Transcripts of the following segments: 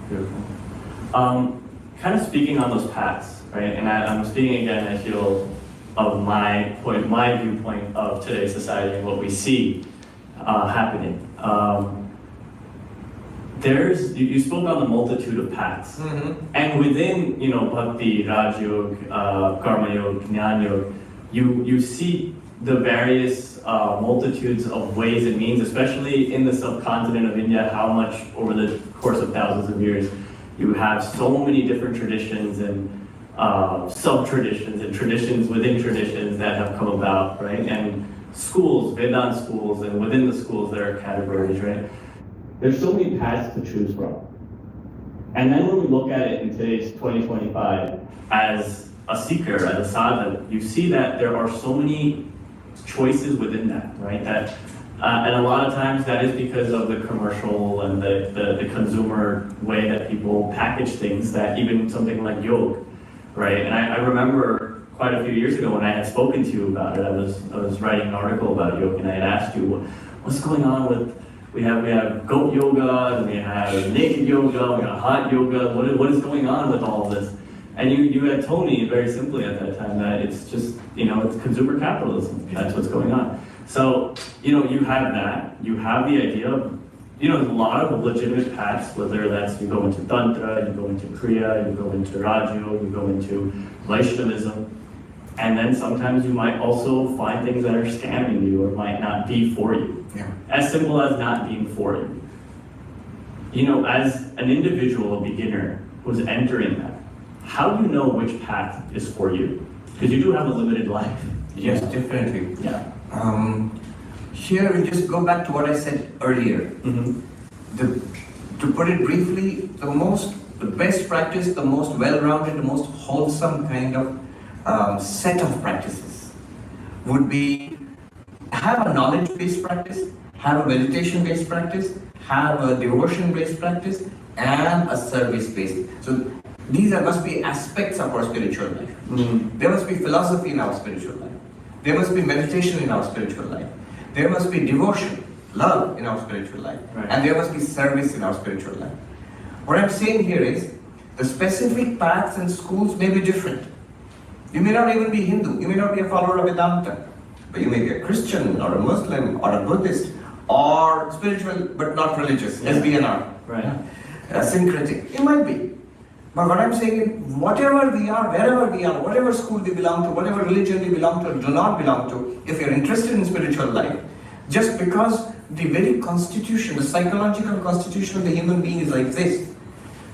Beautiful. Kind of speaking on those paths, right? And I'm speaking again, I feel, of my viewpoint of today's society and what we see happening. You spoke on the multitude of paths, and within, Bhakti, Raj Yoga, Karma Yoga, Jnana Yoga, you see the various multitudes of ways and means, especially in the subcontinent of India, how much over the course of thousands of years you have so many different traditions and sub-traditions and traditions within traditions that have come about, right? And schools, Vedanta schools, and within the schools there are categories, right? There's so many paths to choose from. And then when we look at it in today's 2025 as a seeker, as a sadhak, you see that there are so many choices within that, right? And a lot of times that is because of the commercial and the consumer way that people package things, that even something like yoga, right? And I remember quite a few years ago when I had spoken to you about it, I was writing an article about yoga, and I had asked you, what's going on with, we have goat yoga, and we have naked yoga, we have hot yoga, what is going on with all of this? And you had told me very simply at that time that it's just, it's consumer capitalism, that's what's going on. So, you have that, you have the idea of, there's a lot of legitimate paths, whether that's you go into Tantra, you go into Kriya, you go into Raj Yoga, you go into Vaishnavism, and then sometimes you might also find things that are scamming you or might not be for you. Yeah. As simple as not being for you. As an individual, a beginner who's entering that, how do you know which path is for you? Because you do have a limited life. Yes, definitely. Yeah. Here we just go back to what I said earlier. To put it briefly, the best practice, the most well-rounded, the most wholesome kind of set of practices would be have a knowledge-based practice, have a meditation-based practice, have a devotion-based practice, and a service-based. So these must be aspects of our spiritual life. There must be philosophy in our spiritual life. There must be meditation in our spiritual life. There must be devotion, love in our spiritual life. Right. And there must be service in our spiritual life. What I'm saying here is, the specific paths and schools may be different. You may not even be Hindu, you may not be a follower of Vedanta, but you may be a Christian or a Muslim or a Buddhist or spiritual but not religious, SBNR. Right. Syncretic. You might be. But what I'm saying is, whatever we are, wherever we are, whatever school we belong to, whatever religion we belong to or do not belong to, if you're interested in spiritual life, just because the very constitution, the psychological constitution of the human being is like this,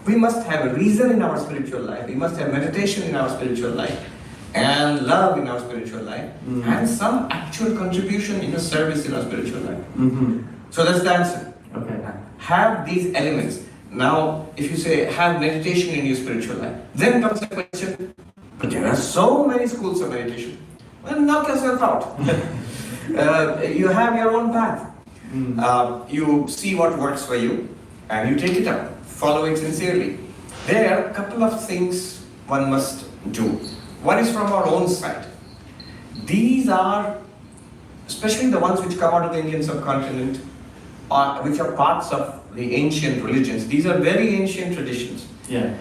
we must have a reason in our spiritual life, we must have meditation in our spiritual life, and love in our spiritual life, and some actual contribution in a service in our spiritual life. So that's the answer. Okay. Have these elements. Now, if you say, have meditation in your spiritual life, then comes the question, but there are so many schools of meditation. Well, knock yourself out. You have your own path. You see what works for you, and you take it up. Follow it sincerely. There are a couple of things one must do. One is from our own side. These are, especially the ones which come out of the Indian subcontinent, which are parts of the ancient religions. These are very ancient traditions. Yeah.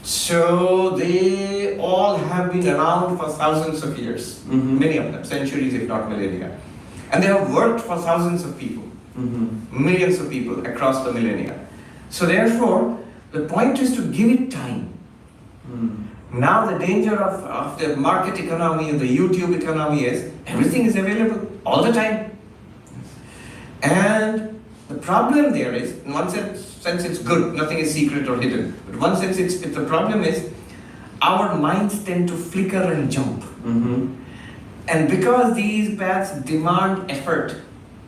So they all have been around for thousands of years, many of them, centuries if not millennia. And they have worked for thousands of people, millions of people across the millennia. So therefore, the point is to give it time. Now the danger of the market economy and the YouTube economy is everything is available all the time. And the problem there is, in one sense it's good, nothing is secret or hidden. But in one sense the problem is, our minds tend to flicker and jump. And because these paths demand effort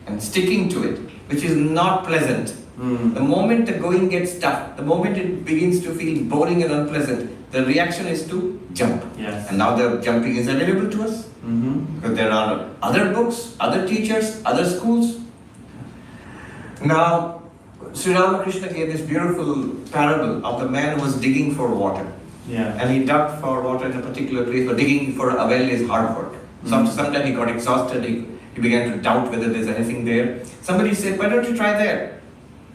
and sticking to it, which is not pleasant, the moment the going gets tough, the moment it begins to feel boring and unpleasant, the reaction is to jump. Yes. And now the jumping is available to us. Because there are other books, other teachers, other schools. Now, Sri Ramakrishna gave this beautiful parable of the man who was digging for water. Yeah. And he dug for water in a particular place, but digging for a well is hard work. So after some time he got exhausted, he began to doubt whether there's anything there. Somebody said, why don't you try there?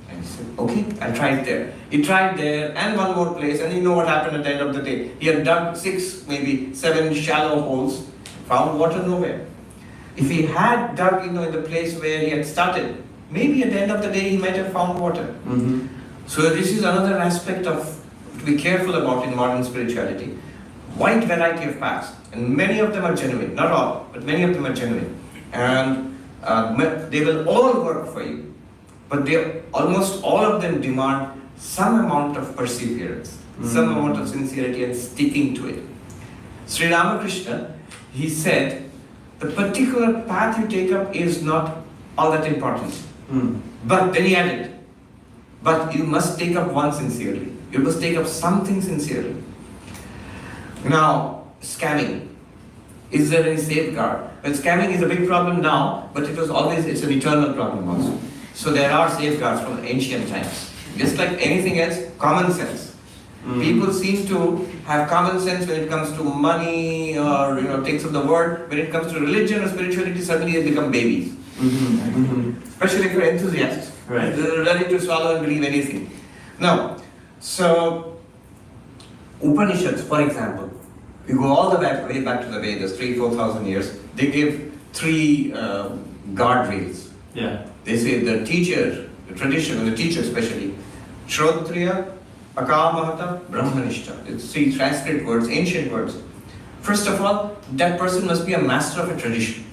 And said, okay, I'll try it there. He tried there and one more place, and you know what happened at the end of the day. He had dug 6, maybe 7 shallow holes, found water nowhere. If he had dug, in the place where he had started, maybe at the end of the day he might have found water. So this is another aspect of to be careful about in modern spirituality. Wide variety of paths, and many of them are genuine. Not all, but many of them are genuine, and they will all work for you. But almost all of them demand some amount of perseverance, some amount of sincerity and sticking to it. Sri Ramakrishna, he said, the particular path you take up is not all that important. But then he added, but you must take up one sincerely. You must take up something sincerely. Now, scamming. Is there any safeguard? Well, scamming is a big problem now, but it's an eternal problem also. So there are safeguards from ancient times. Just like anything else, common sense. People seem to have common sense when it comes to money or things of the world. When it comes to religion or spirituality, suddenly they become babies. Especially for enthusiasts. Right. They're ready to swallow and believe anything. Now, so Upanishads, for example, you go all the way back to the Vedas, 3,000-4,000 years, they give 3 guardrails. Yeah. They say the teacher, the tradition, and the teacher especially, Shrotriya, Akamahata, Brahmanishta. It's 3 Sanskrit words, ancient words. First of all, that person must be a master of a tradition.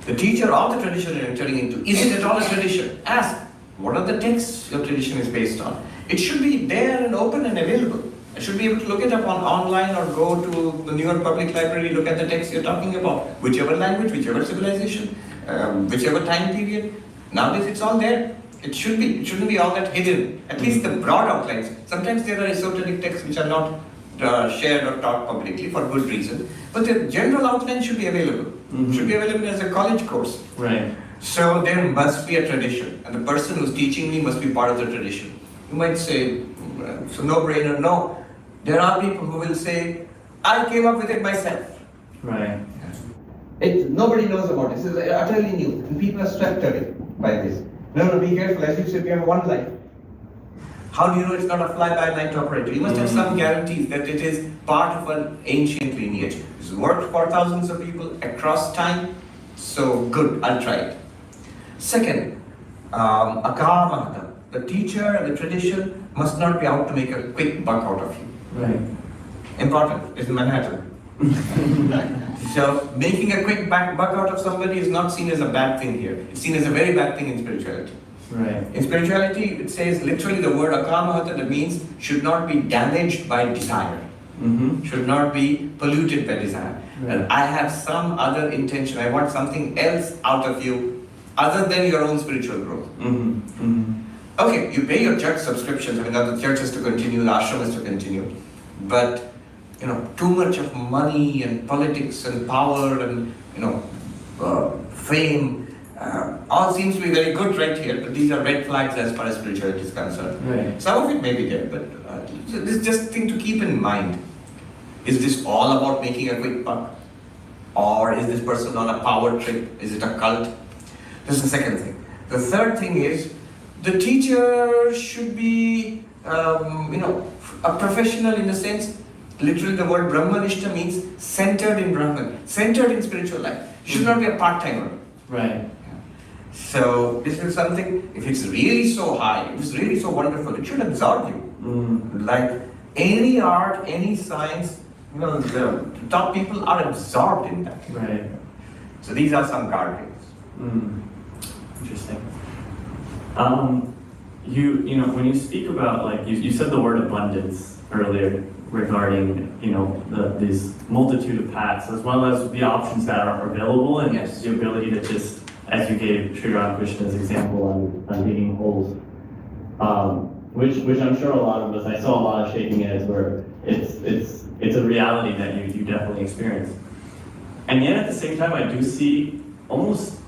The teacher of the tradition you're entering into, is it at all a tradition? Ask, what are the texts your tradition is based on? It should be there and open and available. I should be able to look it up online or go to the New York Public Library, look at the text you're talking about, whichever language, whichever civilization, whichever time period. Nowadays it's all there. It shouldn't be all that hidden. At least the broad outlines. Sometimes there are esoteric texts which are not shared or taught publicly for good reason. But the general outline should be available. Should be available as a college course. Right. So there must be a tradition, and the person who's teaching me must be part of the tradition. You might say, it's a no-brainer. No. There are people who will say, I came up with it myself. Right. Nobody knows about it. This is utterly new, and people are swept away by this. No, be careful. As you said, we have one life. How do you know it's not a fly-by-night operator? You must have some guarantees that it is part of an ancient lineage. It's worked for thousands of people across time. So good, I'll try it. Second, Akamahata. The teacher and the tradition must not be out to make a quick buck out of you. Right. Important. It's in Manhattan. So making a quick buck out of somebody is not seen as a bad thing here. It's seen as a very bad thing in spirituality. Right. In spirituality, it says literally the word akamahata, that means should not be damaged by desire. Should not be polluted by desire. Right. And I have some other intention. I want something else out of you other than your own spiritual growth. Okay, you pay your church subscriptions. I mean, now the church has to continue, the ashram has to continue. But, too much of money and politics and power and, fame, all seems to be very good right here, but these are red flags as far as spirituality is concerned. Right. Some of it may be there, but this is just a thing to keep in mind. Is this all about making a quick buck? Or is this person on a power trip? Is it a cult? This is the second thing. The third thing is, the teacher should be, a professional in the sense, literally the word Brahmanishta means centered in Brahman, centered in spiritual life. Should not be a part-timer. Right. So this is something, if it's really so high, if it's really so wonderful, it should absorb you. Like any art, any science, the top people are absorbed in that. Right. So these are some guardrails. Interesting. When you speak about, you said the word abundance earlier regarding, this multitude of paths, as well as the options that are available, and Yes. the ability to just, as you gave Sri Ramakrishna's example on digging holes, which I'm sure a lot of us, I saw a lot of shaking heads where it's a reality that you definitely experience. And yet at the same time, I do see almost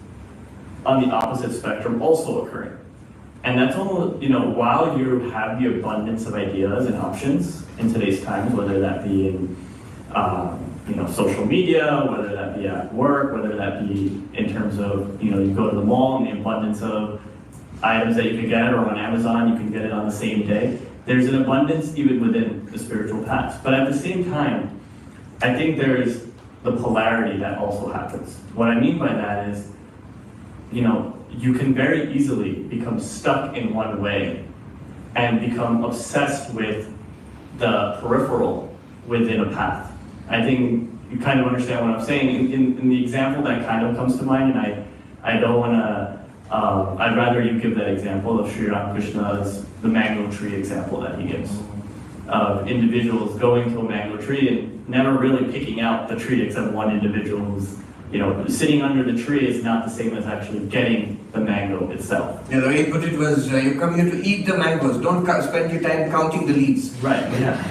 on the opposite spectrum also occurring. And that's almost, while you have the abundance of ideas and options in today's times, whether that be in, social media, whether that be at work, whether that be in terms of, you go to the mall and the abundance of items that you can get, or on Amazon, you can get it on the same day. There's an abundance even within the spiritual paths. But at the same time, I think there's the polarity that also happens. What I mean by that is, you can very easily become stuck in one way and become obsessed with the peripheral within a path. I think you kind of understand what I'm saying. In the example that kind of comes to mind, and I don't want to, I'd rather you give that example of Sri Ramakrishna's, the mango tree example that he gives. Of individuals going to a mango tree and never really picking out the tree except one individual who's, sitting under the tree is not the same as actually getting the mango itself. Yeah, the way he put it was, you come here to eat the mangoes, don't spend your time counting the leaves. Right, yeah.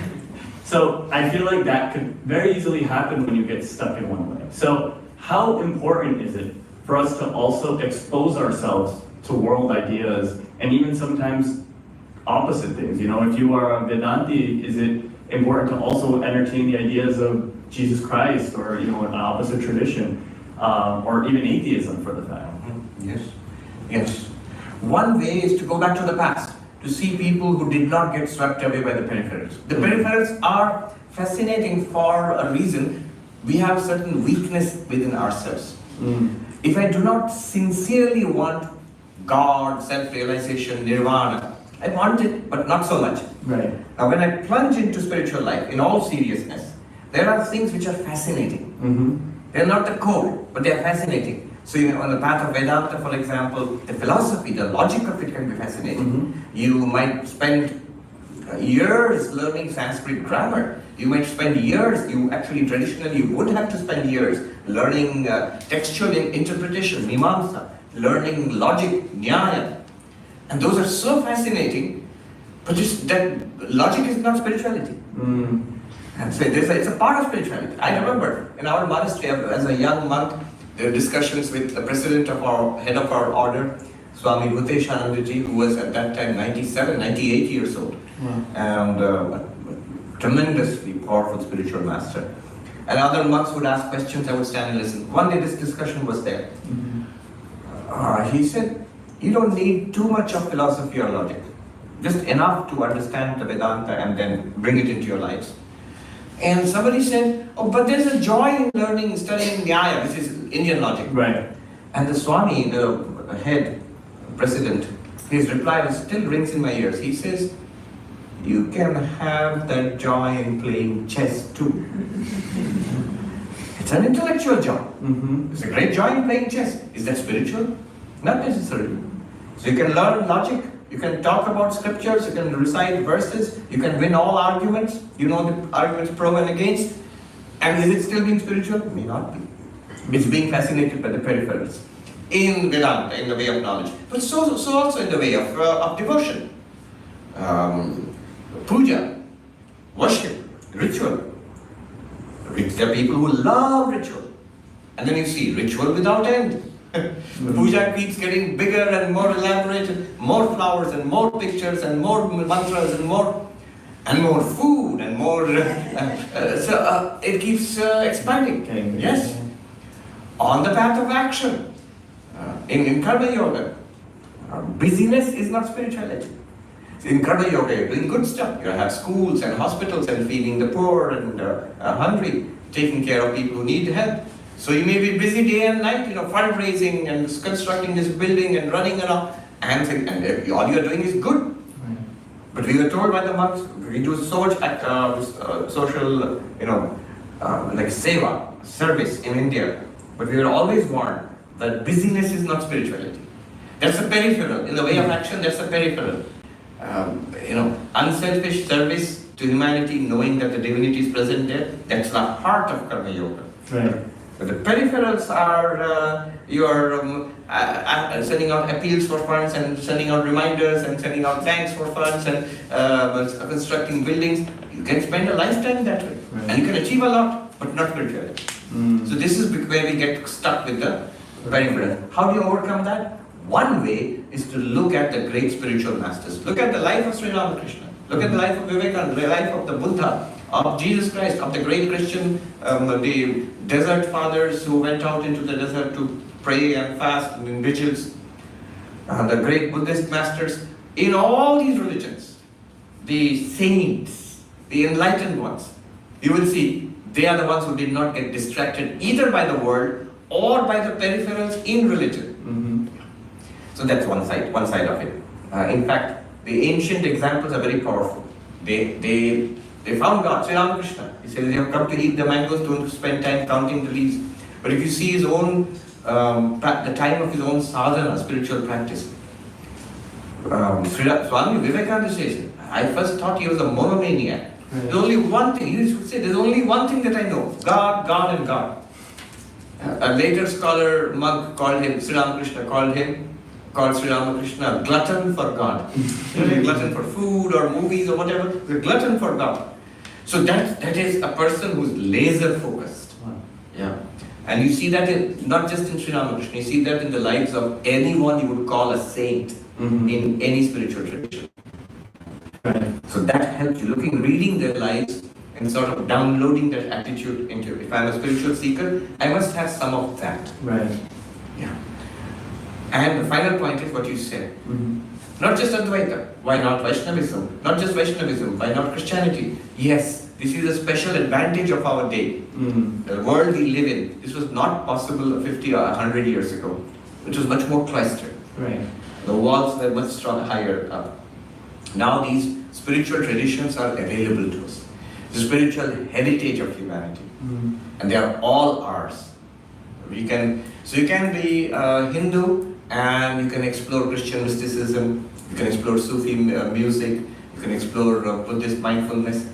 So I feel like that could very easily happen when you get stuck in one way. So how important is it for us to also expose ourselves to world ideas and even sometimes opposite things? If you are a Vedanti, is it important to also entertain the ideas of Jesus Christ or an opposite tradition, or even atheism for the fact? Yes. One way is to go back to the past, to see people who did not get swept away by the peripherals. The peripherals are fascinating for a reason. We have certain weakness within ourselves. If I do not sincerely want God, self-realization, nirvana, I want it, but not so much. Right. Now, when I plunge into spiritual life, in all seriousness, there are things which are fascinating. They're not the core, but they're fascinating. So, on the path of Vedanta, for example, the philosophy, the logic of it can be fascinating. You might spend years learning Sanskrit grammar. You might spend years, traditionally would have to spend years learning textual interpretation, mimamsa, learning logic, nyaya. And those are so fascinating, but that logic is not spirituality. And so it's a part of spirituality. I remember in our monastery as a young monk, there were discussions with the president of head of our order, Swami Sarvapriyananda, who was at that time 97, 98 years old, and a tremendously powerful spiritual master. And other monks would ask questions, I would stand and listen. One day this discussion was there. He said, you don't need too much of philosophy or logic, just enough to understand the Vedanta and then bring it into your lives. And somebody said, but there's a joy in learning, studying Nyaya, which is Indian logic. Right. And the Swami, the head president, his reply still rings in my ears. He says, you can have that joy in playing chess too. It's an intellectual joy. It's a great joy in playing chess. Is that spiritual? Not necessarily. So you can learn logic, you can talk about scriptures, you can recite verses, you can win all arguments, the arguments pro and against. And is it still being spiritual? May not be. It's being fascinated by the peripherals. In Vedanta, in the way of knowledge. But so also in the way of devotion. Puja, worship, ritual. There are people who love ritual. And then you see ritual without end. The puja keeps getting bigger and more elaborate, more flowers and more pictures and more mantras and more food and more. So it keeps expanding. Yes. On the path of action, in Karma Yoga, busyness is not spirituality. In Karma Yoga, you're doing good stuff. You have schools and hospitals and feeding the poor and hungry, taking care of people who need help. So you may be busy day and night, fundraising and constructing this building and running around, and all you're doing is good. Right. But we were told by the monks, we do so much social, like seva, service in India. But we were always warned that busyness is not spirituality. That's a peripheral. In the way of action, that's a peripheral. Unselfish service to humanity, knowing that the divinity is present there, that's the heart of Karma Yoga. Right. But the peripherals are sending out appeals for funds and sending out reminders and sending out thanks for funds and constructing buildings. You can spend a lifetime that way. Right. And you can achieve a lot, but not spirituality. So this is where we get stuck with the peripheral. How do you overcome that? One way is to look at the great spiritual masters. Look at the life of Sri Ramakrishna. Look at the life of Vivekananda, the life of the Buddha, of Jesus Christ, of the great Christian, the desert fathers who went out into the desert to pray and fast and in vigils. the great Buddhist masters, in all these religions, the saints, the enlightened ones, you will see they are the ones who did not get distracted either by the world or by the peripherals in religion. So that's one side of it. In fact, the ancient examples are very powerful. They found God, Sri Ramakrishna. He says, you have come to eat the mangoes, don't spend time counting the leaves. But if you see his own, the time of his own sadhana, spiritual practice, Swami Vivekananda says, I first thought he was a monomaniac. There's only one thing, he should say, there's only one thing that I know, God, God and God. A later scholar, monk called him, Sri Ramakrishna called Sri Ramakrishna a glutton for God. A glutton for food or movies or whatever, a glutton for God. So that is a person who's laser focused. Yeah. And you see that not just in Sri Ramakrishna, you see that in the lives of anyone you would call a saint in any spiritual tradition. So that helps you, reading their lives and sort of downloading that attitude into, if I'm a spiritual seeker, I must have some of that. Right. Yeah. And the final point is what you said. Not just Advaita, why not Vaishnavism? Not just Vaishnavism, why not Christianity? Yes, this is a special advantage of our day. The world we live in, this was not possible 50 or 100 years ago. It was much more cloistered. Right. The walls were much higher up. Now these spiritual traditions are available to us. The spiritual heritage of humanity. And they are all ours. You can be Hindu and you can explore Christian mysticism, you can explore Sufi music, you can explore Buddhist mindfulness.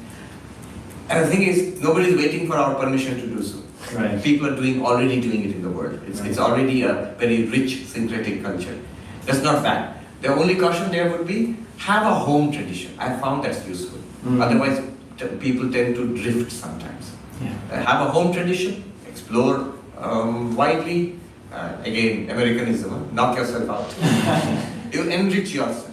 And the thing is, nobody is waiting for our permission to do so. Right. People are already doing it in the world. It's already a very rich syncretic culture. That's not bad. The only caution there would be, have a home tradition. I found that's useful. Otherwise, people tend to drift sometimes. Have a home tradition, explore widely. Again, Americanism, knock yourself out. You enrich yourself.